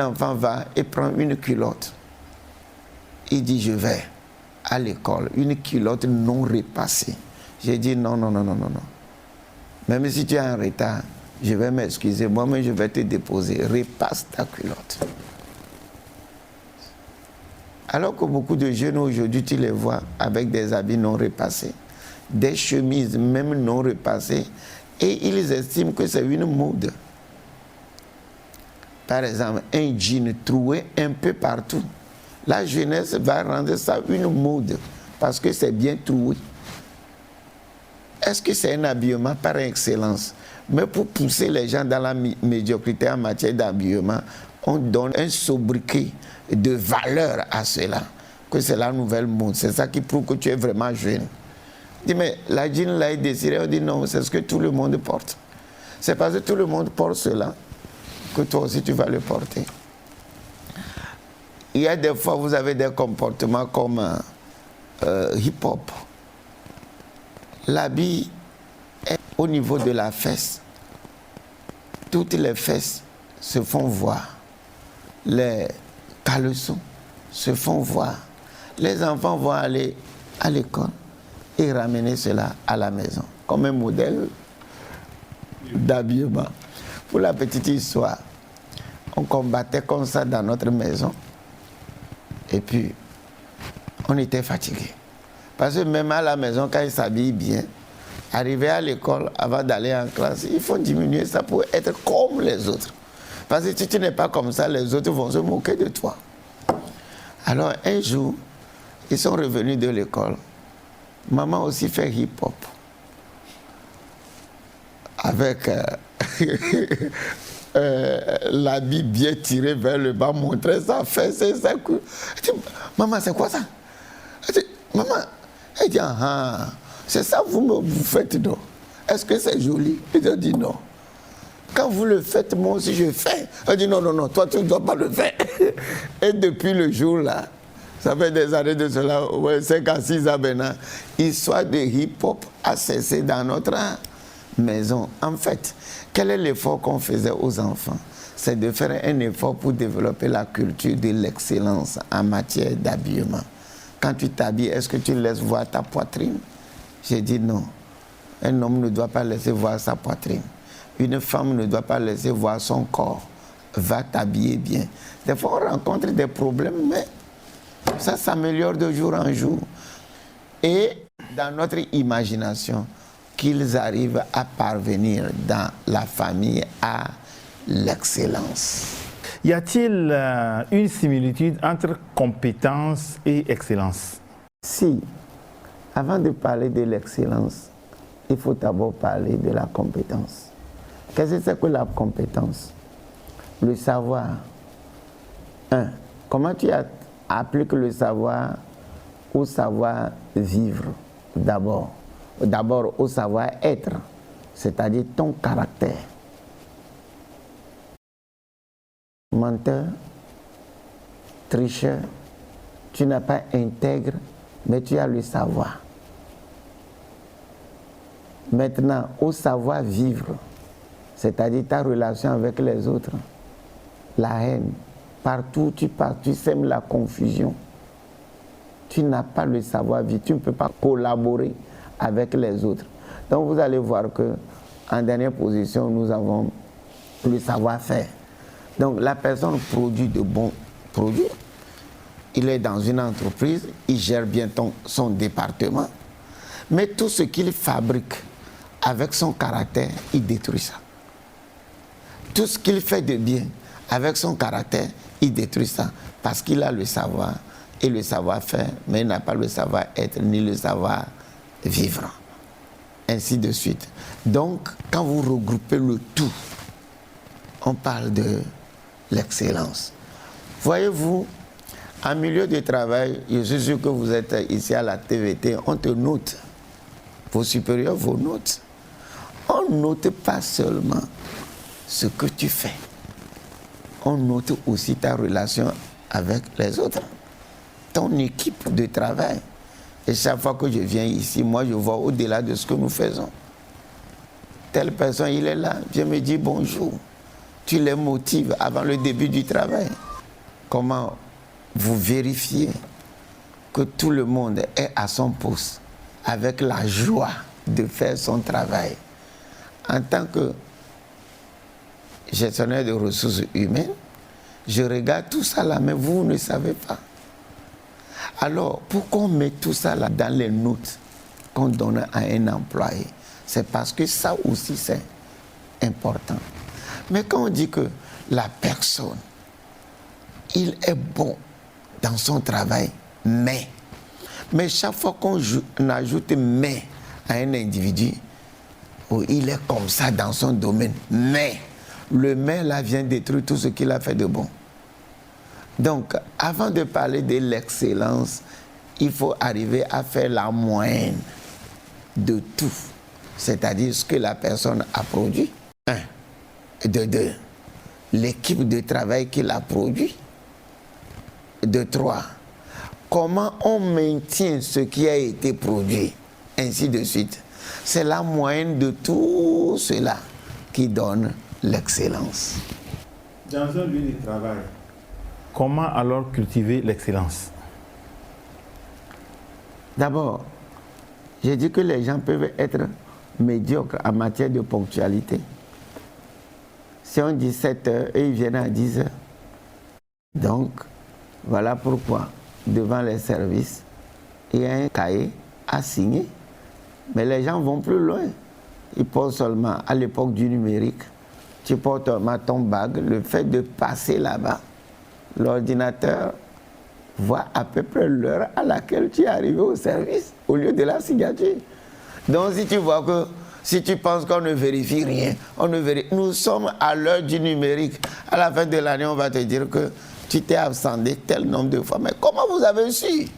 L'enfant va et prend une culotte. Il dit, je vais à l'école, une culotte non repassée. J'ai dit, non. Même si tu es en retard, je vais m'excuser, moi-même je vais te déposer. Repasse ta culotte. Alors que beaucoup de jeunes aujourd'hui, tu les vois avec des habits non repassés, des chemises même non repassées, et ils estiment que c'est une mode. Par exemple, un jean troué un peu partout. La jeunesse va rendre ça une mode parce que c'est bien troué. Est-ce que c'est un habillement par excellence? Mais pour pousser les gens dans la médiocrité en matière d'habillement, on donne un sobriquet de valeur à cela, que c'est la nouvelle mode. C'est ça qui prouve que tu es vraiment jeune. Dis, mais la jean là est désirée. On dit non, c'est ce que tout le monde porte. C'est parce que tout le monde porte cela que toi aussi tu vas le porter. Il y a des fois vous avez des comportements comme hip-hop. L'habit est au niveau de la fesse. Toutes les fesses se font voir. Les caleçons se font voir. Les enfants vont aller à l'école et ramener cela à la maison comme un modèle d'habillement. Pour la petite histoire, on combattait comme ça dans notre maison et puis on était fatigué. Parce que même à la maison, quand ils s'habillent bien, arriver à l'école avant d'aller en classe, il faut diminuer ça pour être comme les autres. Parce que si tu n'es pas comme ça, les autres vont se moquer de toi. Alors un jour, ils sont revenus de l'école. Maman aussi fait hip-hop. Avec l'habit bien tiré vers le bas, montrer sa fesse et sa cou. Maman, c'est quoi ça? Maman, elle dit, ah, c'est ça vous faites, non? Est-ce que c'est joli? Il a dit non. Quand vous le faites, moi aussi je fais. Elle dit non, toi tu ne dois pas le faire. Et depuis le jour-là, ça fait des années de cela, 5 à 6 ans maintenant, l'histoire de hip-hop a cessé dans notre maison. En fait, quel est l'effort qu'on faisait aux enfants? C'est de faire un effort pour développer la culture de l'excellence en matière d'habillement. Quand tu t'habilles, est-ce que tu laisses voir ta poitrine? J'ai dit non. Un homme ne doit pas laisser voir sa poitrine. Une femme ne doit pas laisser voir son corps. Va t'habiller bien. Des fois, on rencontre des problèmes, mais ça s'améliore de jour en jour. Et dans notre imagination, qu'ils arrivent à parvenir dans la famille à l'excellence. Y a-t-il une similitude entre compétence et excellence? Si, avant de parler de l'excellence, il faut d'abord parler de la compétence. Qu'est-ce que c'est que la compétence? Le savoir. Comment tu appliques le savoir au savoir-vivre d'abord? D'abord au savoir-être, c'est-à-dire ton caractère. Menteur, tricheur, tu n'as pas intègre, mais tu as le savoir. Maintenant, au savoir-vivre, c'est-à-dire ta relation avec les autres, la haine, partout où tu pars, tu sèmes la confusion. Tu n'as pas le savoir-vivre, tu ne peux pas collaborer avec les autres. Donc vous allez voir que en dernière position, nous avons le savoir-faire. Donc la personne produit de bons produits. Il est dans une entreprise, il gère bien son département. Mais tout ce qu'il fabrique avec son caractère, il détruit ça. Tout ce qu'il fait de bien avec son caractère, il détruit ça. Parce qu'il a le savoir et le savoir-faire, mais il n'a pas le savoir-être ni le savoir-vivre. Ainsi de suite. Donc, quand vous regroupez le tout, on parle de l'excellence. Voyez-vous, en milieu de travail, je suis sûr que vous êtes ici à la TVT, on te note. Vos supérieurs vous notent. On ne note pas seulement ce que tu fais. On note aussi ta relation avec les autres. Ton équipe de travail. Et chaque fois que je viens ici, moi je vois au-delà de ce que nous faisons. Telle personne, il est là, vient me dire bonjour. tu les motives avant le début du travail? Comment vous vérifiez que tout le monde est à son poste avec la joie de faire son travail? En tant que gestionnaire de ressources humaines, je regarde tout ça là, mais vous ne savez pas. Alors, pourquoi on met tout ça là dans les notes qu'on donne à un employé? C'est parce que ça aussi c'est important. Mais quand on dit que la personne, il est bon dans son travail, mais chaque fois qu'on ajoute mais à un individu, oh, il est comme ça dans son domaine, mais le mais là vient détruire tout ce qu'il a fait de bon. Donc, avant de parler de l'excellence, il faut arriver à faire la moyenne de tout, c'est-à-dire ce que la personne a produit. 1. De 2, l'équipe de travail qu'il a produit. De 3, comment on maintient ce qui a été produit, ainsi de suite. C'est la moyenne de tout cela qui donne l'excellence. Dans un lieu de travail, comment alors cultiver l'excellence? D'abord, j'ai dit que les gens peuvent être médiocres en matière de ponctualité. Si on dit 7 heures et ils viennent à 10 heures. Donc, voilà pourquoi, devant les services, il y a un cahier à signer. Mais les gens vont plus loin. Ils portent seulement, à l'époque du numérique, tu portes ton bague, le fait de passer là-bas, l'ordinateur voit à peu près l'heure à laquelle tu es arrivé au service, au lieu de la signature. Donc si tu vois que, si tu penses qu'on ne vérifie rien, nous sommes à l'heure du numérique. À la fin de l'année, on va te dire que tu t'es absenté tel nombre de fois. Mais comment vous avez su?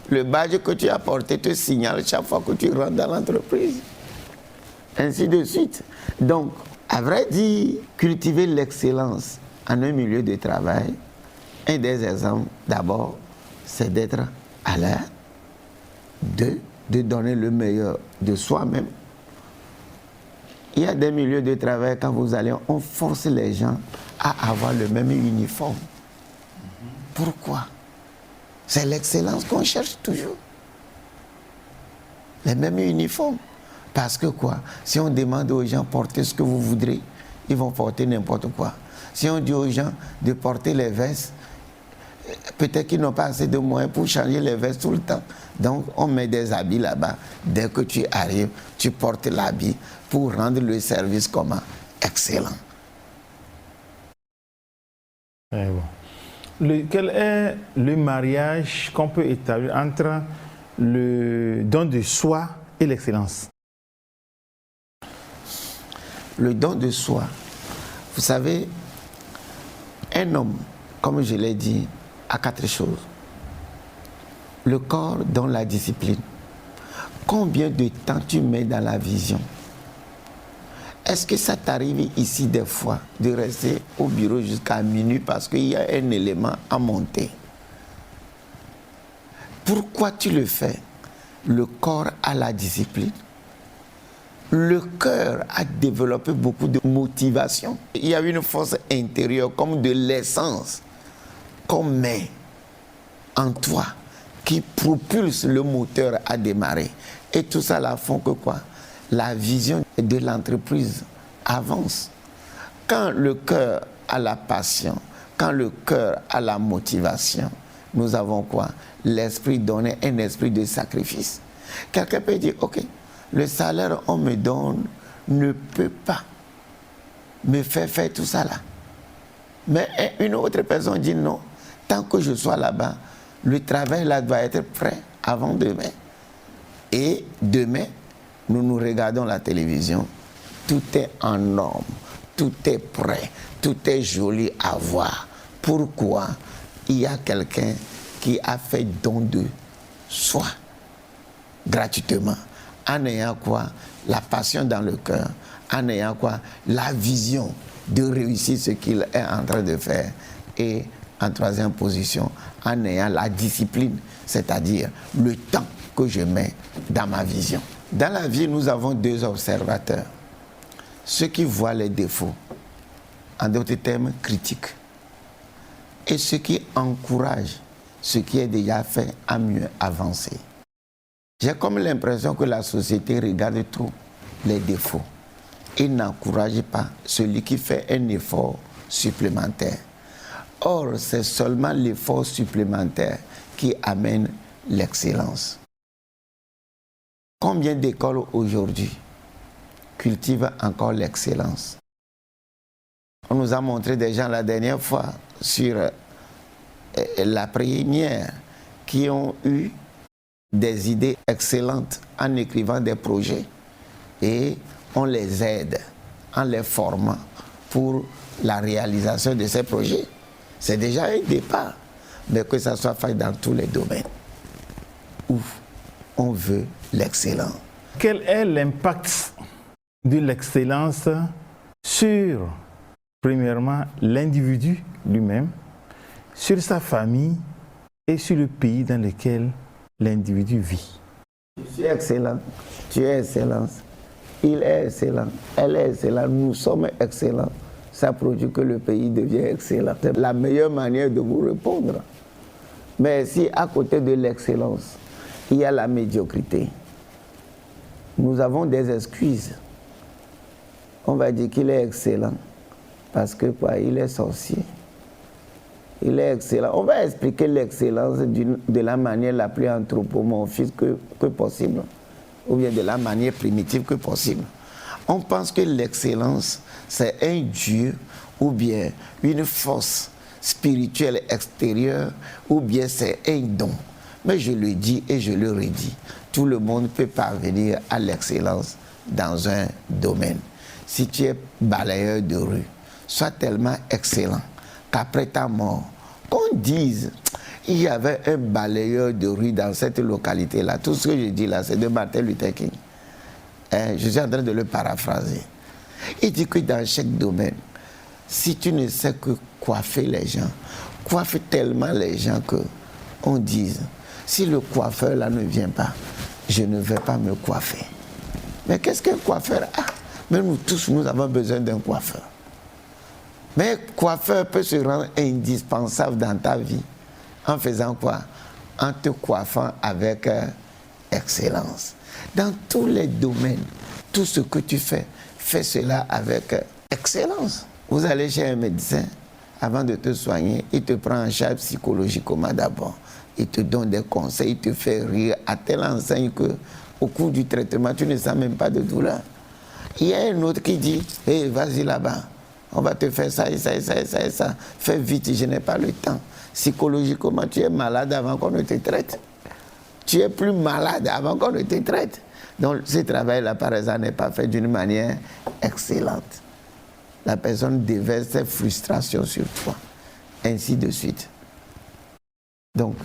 Le badge que tu as porté te signale chaque fois que tu rentres dans l'entreprise. Ainsi de suite. Donc, à vrai dire, cultiver l'excellence en un milieu de travail, un des exemples, d'abord, c'est d'être à l'heure. 2, de donner le meilleur de soi-même. Il y a des milieux de travail, quand vous allez, on force les gens à avoir le même uniforme. Pourquoi? C'est l'excellence qu'on cherche toujours. Les mêmes uniformes. Parce que quoi? Si on demande aux gens de porter ce que vous voudrez, ils vont porter n'importe quoi. Si on dit aux gens de porter les vestes, peut-être qu'ils n'ont pas assez de moyens pour changer les vestes tout le temps. Donc, on met des habits là-bas. Dès que tu arrives, tu portes l'habit pour rendre le service comment? Excellent. Très bon. Quel est le mariage qu'on peut établir entre le don de soi et l'excellence? Le don de soi. Vous savez, un homme, comme je l'ai dit, a 4 choses. Le corps donne la discipline. Combien de temps tu mets dans la vision? Est-ce que ça t'arrive ici des fois de rester au bureau jusqu'à minuit parce qu'il y a un élément à monter? Pourquoi tu le fais? Le corps a la discipline. Le cœur a développé beaucoup de motivation. Il y a une force intérieure comme de l'essence qu'on met en toi qui propulse le moteur à démarrer. Et tout ça là font que quoi? La vision de l'entreprise avance. Quand le cœur a la passion, quand le cœur a la motivation, nous avons quoi? L'esprit donné, un esprit de sacrifice. Quelqu'un peut dire, ok, le salaire qu'on me donne ne peut pas me faire faire tout ça là. Mais une autre personne dit non, tant que je sois là-bas, le travail là doit être prêt avant demain. Et demain, nous nous regardons la télévision, tout est en norme, tout est prêt, tout est joli à voir. Pourquoi? Il y a quelqu'un qui a fait don de soi, gratuitement, en ayant quoi? La passion dans le cœur, en ayant quoi? La vision de réussir ce qu'il est en train de faire. Et en troisième position, en ayant la discipline, c'est-à-dire le temps que je mets dans ma vision. Dans la vie, nous avons 2 observateurs. Ceux qui voient les défauts en d'autres termes, critique. Et ce qui encourage ce qui est déjà fait à mieux avancer. J'ai comme l'impression que la société regarde trop les défauts et n'encourage pas celui qui fait un effort supplémentaire. Or, c'est seulement l'effort supplémentaire qui amène l'excellence. Combien d'écoles aujourd'hui cultivent encore l'excellence? On nous a montré des gens la dernière fois sur la première qui ont eu des idées excellentes en écrivant des projets et on les aide en les formant pour la réalisation de ces projets. C'est déjà un départ, mais que ça soit fait dans tous les domaines où on veut l'excellence. Quel est l'impact de l'excellence sur, premièrement, l'individu lui-même, sur sa famille et sur le pays dans lequel l'individu vit? Je suis excellent, tu es excellent, il est excellent, elle est excellente, nous sommes excellents. Ça produit que le pays devient excellent. C'est la meilleure manière de vous répondre. Mais si à côté de l'excellence, il y a la médiocrité, nous avons des excuses. On va dire qu'il est excellent parce que quoi, il est sorcier. Il est excellent. On va expliquer l'excellence de la manière la plus anthropomorphique que possible, ou bien de la manière primitive que possible. On pense que l'excellence, c'est un Dieu, ou bien une force spirituelle extérieure, ou bien c'est un don. Mais je le dis et je le redis, tout le monde peut parvenir à l'excellence dans un domaine. Si tu es balayeur de rue, sois tellement excellent qu'après ta mort, qu'on dise, il y avait un balayeur de rue dans cette localité-là. Tout ce que je dis là, c'est de Martin Luther King. Je suis en train de le paraphraser. Il dit que dans chaque domaine, si tu ne sais que coiffer les gens, coiffe tellement les gens qu'on dise, si le coiffeur là ne vient pas, je ne vais pas me coiffer. Mais qu'est-ce qu'un coiffeur a? Mais nous tous, nous avons besoin d'un coiffeur. Mais un coiffeur peut se rendre indispensable dans ta vie en faisant quoi? En te coiffant avec excellence. Dans tous les domaines, tout ce que tu fais, fais cela avec excellence. Vous allez chez un médecin, avant de te soigner, il te prend en charge psychologiquement d'abord. Il te donne des conseils, il te fait rire à telle enseigne qu'au cours du traitement, tu ne sens même pas de douleur. Il y a un autre qui dit, hey, vas-y là-bas, on va te faire ça et ça et ça et ça et ça. Fais vite, je n'ai pas le temps. Psychologiquement, tu es malade avant qu'on ne te traite. Tu es plus malade avant qu'on ne te traite. Donc ce travail-là, par exemple, n'est pas fait d'une manière excellente. La personne déverse ses frustrations sur toi, ainsi de suite. Donc,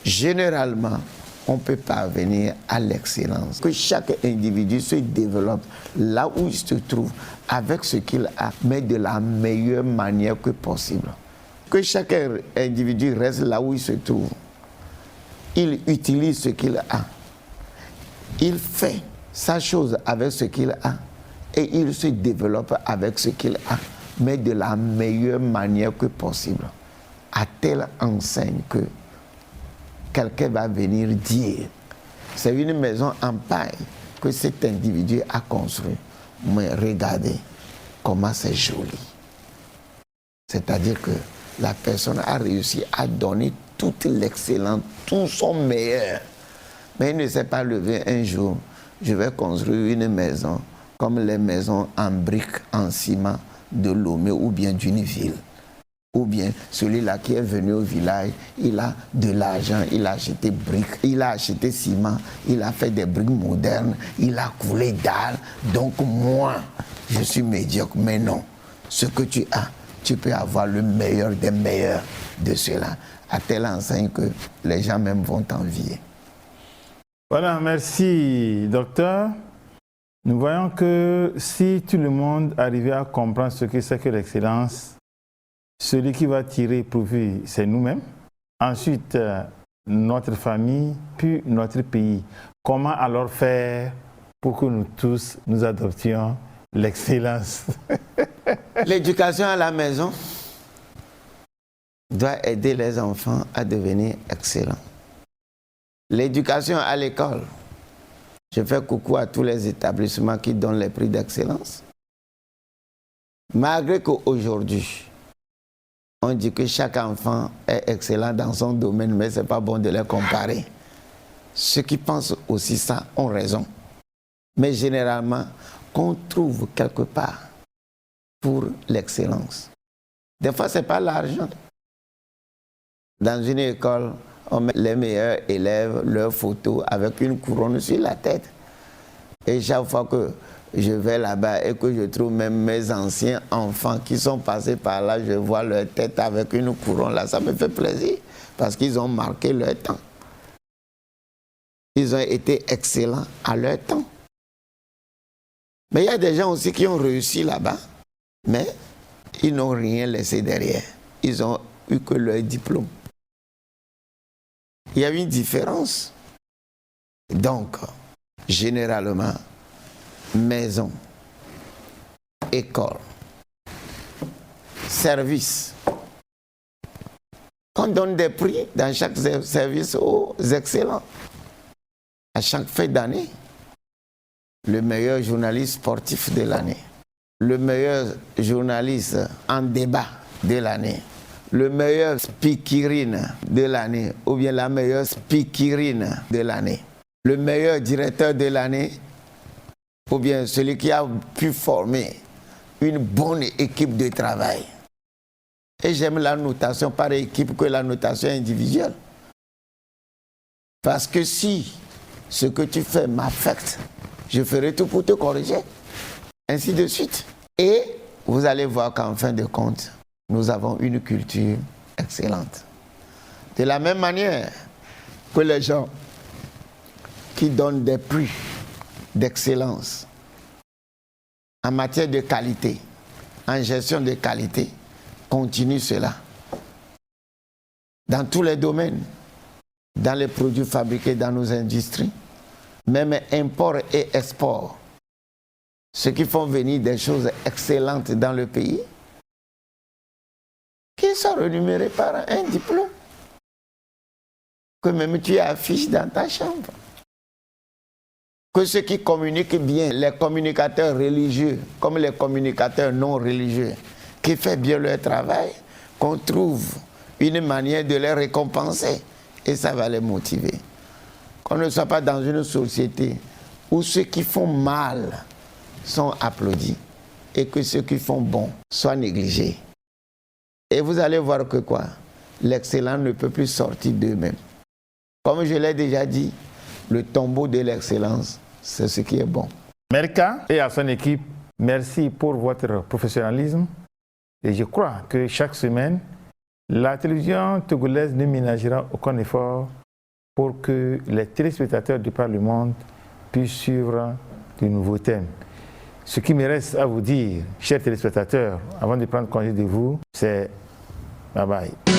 généralement, on peut parvenir à l'excellence. Que chaque individu se développe là où il se trouve, avec ce qu'il a, mais de la meilleure manière que possible. Que chaque individu reste là où il se trouve. Il utilise ce qu'il a. Il fait sa chose avec ce qu'il a. Et il se développe avec ce qu'il a, mais de la meilleure manière que possible. À telle enseigne que quelqu'un va venir dire, c'est une maison en paille que cet individu a construite. Mais regardez comment c'est joli. C'est-à-dire que la personne a réussi à donner toute l'excellence, tout son meilleur. Mais il ne s'est pas levé un jour, je vais construire une maison comme les maisons en briques, en ciment de Lomé ou bien d'une ville. Ou bien celui-là qui est venu au village, il a de l'argent, il a acheté briques, il a acheté ciment, il a fait des briques modernes, il a coulé dalle. Donc moi, je suis médiocre. Mais non, ce que tu as, tu peux avoir le meilleur des meilleurs de cela, à telle enseigne que les gens même vont t'envier. Voilà, merci docteur. Nous voyons que si tout le monde arrivait à comprendre ce que c'est que l'excellence, celui qui va tirer profit, c'est nous-mêmes. Ensuite, notre famille, puis notre pays. Comment alors faire pour que nous tous, nous adoptions l'excellence? L'éducation à la maison doit aider les enfants à devenir excellents. L'éducation à l'école, je fais coucou à tous les établissements qui donnent les prix d'excellence. Malgré qu'aujourd'hui, on dit que chaque enfant est excellent dans son domaine, mais ce n'est pas bon de les comparer. Ceux qui pensent aussi ça ont raison. Mais généralement, qu'on trouve quelque part pour l'excellence. Des fois, ce n'est pas l'argent. Dans une école, on met les meilleurs élèves, leurs photos avec une couronne sur la tête. Et chaque fois que je vais là-bas et que je trouve même mes anciens enfants qui sont passés par là, je vois leur tête avec une couronne là, ça me fait plaisir parce qu'ils ont marqué leur temps. Ils ont été excellents à leur temps. Mais il y a des gens aussi qui ont réussi là-bas, mais ils n'ont rien laissé derrière. Ils ont eu que leur diplôme. Il y a une différence. Donc, généralement, maison, école, service. On donne des prix dans chaque service aux excellents. À chaque fin d'année, le meilleur journaliste sportif de l'année, le meilleur journaliste en débat de l'année, le meilleur speakerine de l'année ou bien la meilleure speakerine de l'année, le meilleur directeur de l'année ou bien celui qui a pu former une bonne équipe de travail. Et j'aime la notation par équipe que la notation individuelle. Parce que si ce que tu fais m'affecte, je ferai tout pour te corriger. Ainsi de suite. Et vous allez voir qu'en fin de compte, nous avons une culture excellente. De la même manière que les gens qui donnent des prix d'excellence en matière de qualité, en gestion de qualité, continuent cela. Dans tous les domaines, dans les produits fabriqués dans nos industries, même import et export, ceux qui font venir des choses excellentes dans le pays, qui sont rémunérés par un diplôme que même tu affiches dans ta chambre. Que ceux qui communiquent bien, les communicateurs religieux, comme les communicateurs non religieux, qui font bien leur travail, qu'on trouve une manière de les récompenser et ça va les motiver. Qu'on ne soit pas dans une société où ceux qui font mal sont applaudis et que ceux qui font bon soient négligés. Et vous allez voir que quoi? L'excellent ne peut plus sortir d'eux-mêmes. Comme je l'ai déjà dit, le tombeau de l'excellence, c'est ce qui est bon. Merka et à son équipe, merci pour votre professionnalisme. Et je crois que chaque semaine, la télévision togolaise ne ménagera aucun effort pour que les téléspectateurs de par le monde puissent suivre de nouveaux thèmes. Ce qui me reste à vous dire, chers téléspectateurs, avant de prendre congé de vous, c'est bye bye.